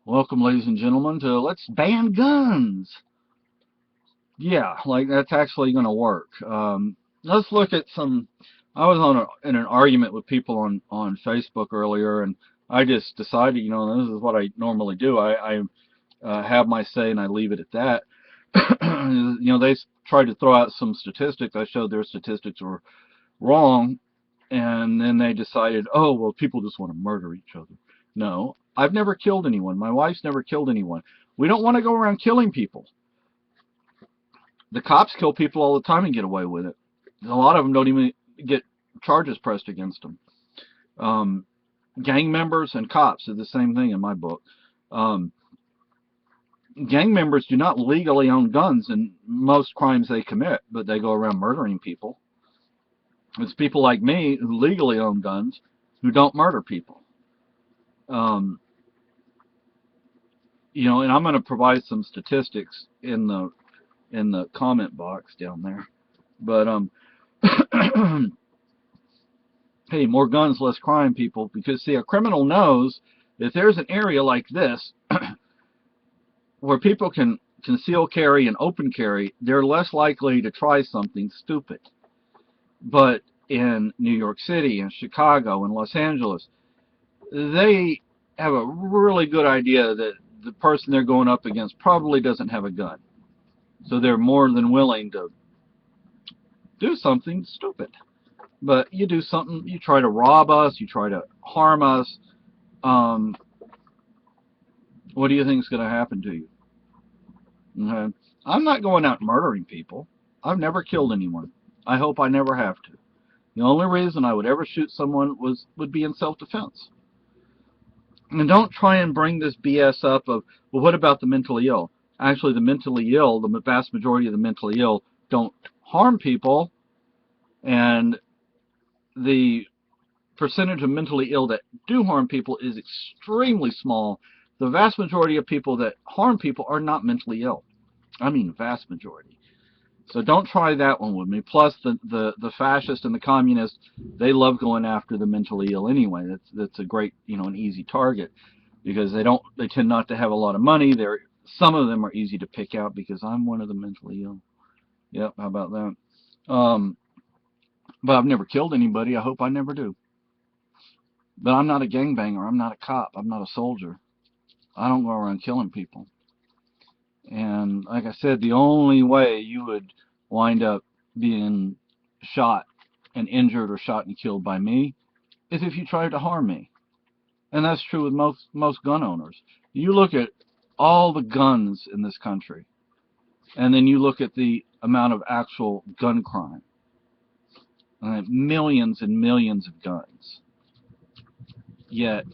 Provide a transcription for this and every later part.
Welcome, ladies and gentlemen, to Let's Ban Guns. Yeah, like that's actually going to work. Let's look at some. I was in an argument with people on Facebook earlier, and I just decided, this is what I normally do. I have my say and I leave it at that. They tried to throw out some statistics. I showed their statistics were wrong, and then they decided, oh, well, people just want to murder each other. No, I've never killed anyone. My wife's never killed anyone. We don't want to go around killing people. The cops kill people all the time and get away with it. A lot of them don't even get charges pressed against them. Um, Gang members and cops are the same thing in my book. Um, Gang members do not legally own guns in most crimes they commit, but they go around murdering people. It's people like me who legally own guns who don't murder people. Um, and I'm going to provide some statistics in the comment box down there. But hey, more guns, less crime, people. Because see, a criminal knows if there's an area like this where people can conceal carry and open carry, they're less likely to try something stupid. But in New York City and Chicago and Los Angeles, they have a really good idea that the person they're going up against probably doesn't have a gun. So they're more than willing to do something stupid. But you do something, you try to rob us, you try to harm us, um, what do you think is going to happen to you? Okay? I'm not going out murdering people. I've never killed anyone. I hope I never have to. The only reason I would ever shoot someone would be in self-defense. And don't try and bring this BS up of, well, what about the mentally ill? Actually, the mentally ill, the vast majority of the mentally ill, don't harm people, and the percentage of mentally ill that do harm people is extremely small. The vast majority of people that harm people are not mentally ill. I mean, vast majority. So don't try that one with me. Plus, the fascists and the communists, they love going after the mentally ill anyway. That's a great, an easy target because they tend not to have a lot of money. Some of them are easy to pick out because I'm one of the mentally ill. Yep, how about that? But I've never killed anybody. I hope I never do. But I'm not a gangbanger. I'm not a cop. I'm not a soldier. I don't go around killing people. And like I said, the only way you would wind up being shot and injured or shot and killed by me is if you tried to harm me. And that's true with most gun owners. You look at all the guns in this country, and then you look at the amount of actual gun crime. Millions and millions of guns. Yet,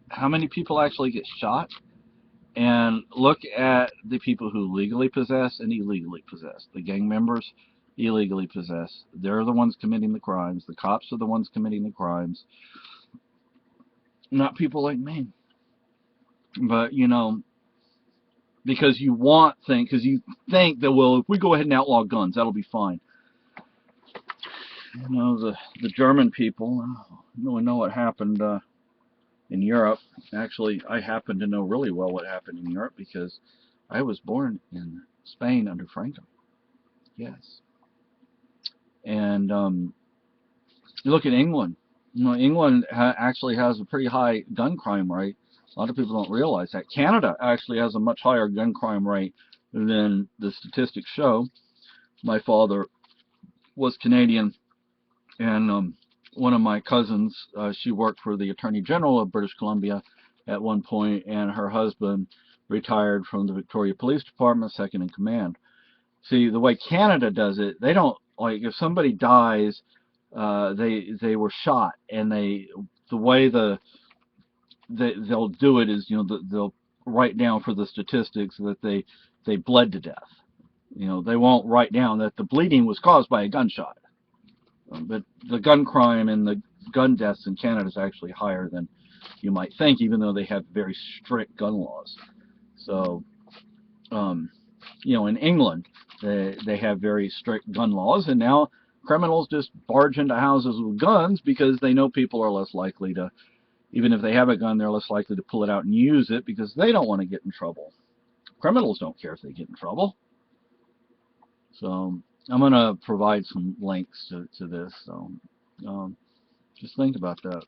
how many people actually get shot? And look at the people who legally possess and illegally possess. The gang members illegally possess. They're the ones committing the crimes. The cops are the ones committing the crimes. Not people like me. But, because because you think that, well, if we go ahead and outlaw guns, that'll be fine. The German people, I don't really know what happened in Europe. Actually, I happen to know really well what happened in Europe because I was born in Spain under Franco. Yes. And you look at England. England actually has a pretty high gun crime rate. A lot of people don't realize that. Canada actually has a much higher gun crime rate than the statistics show. My father was Canadian, and one of my cousins, she worked for the Attorney General of British Columbia at one point, and her husband retired from the Victoria Police Department, second in command. See, the way Canada does it, they don't, like, if somebody dies, they were shot, and the way they'll do it is, they'll write down for the statistics that they bled to death. They won't write down that the bleeding was caused by a gunshot. But the gun crime and the gun deaths in Canada is actually higher than you might think, even though they have very strict gun laws. So, in England, they have very strict gun laws, and now criminals just barge into houses with guns because they know people are less likely to, Even if they have a gun, they're less likely to pull it out and use it because they don't want to get in trouble. Criminals don't care if they get in trouble. So I'm going to provide some links to this. So just think about that.